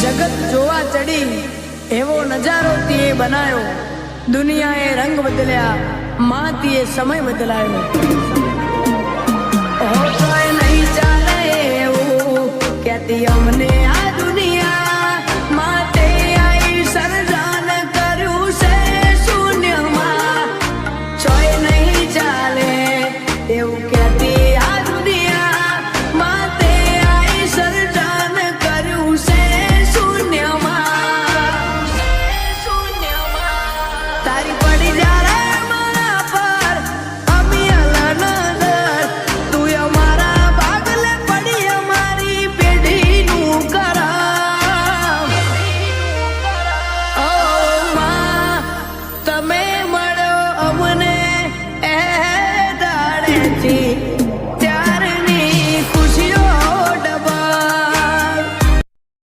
જગત જોવા ચડી એવો નજારો તીએ બનાયો, દુનિયાએ રંગ બદલ્યા, માં તીએ સમય બદલાયો. નહીં ચાલે એવું કહેતી અમને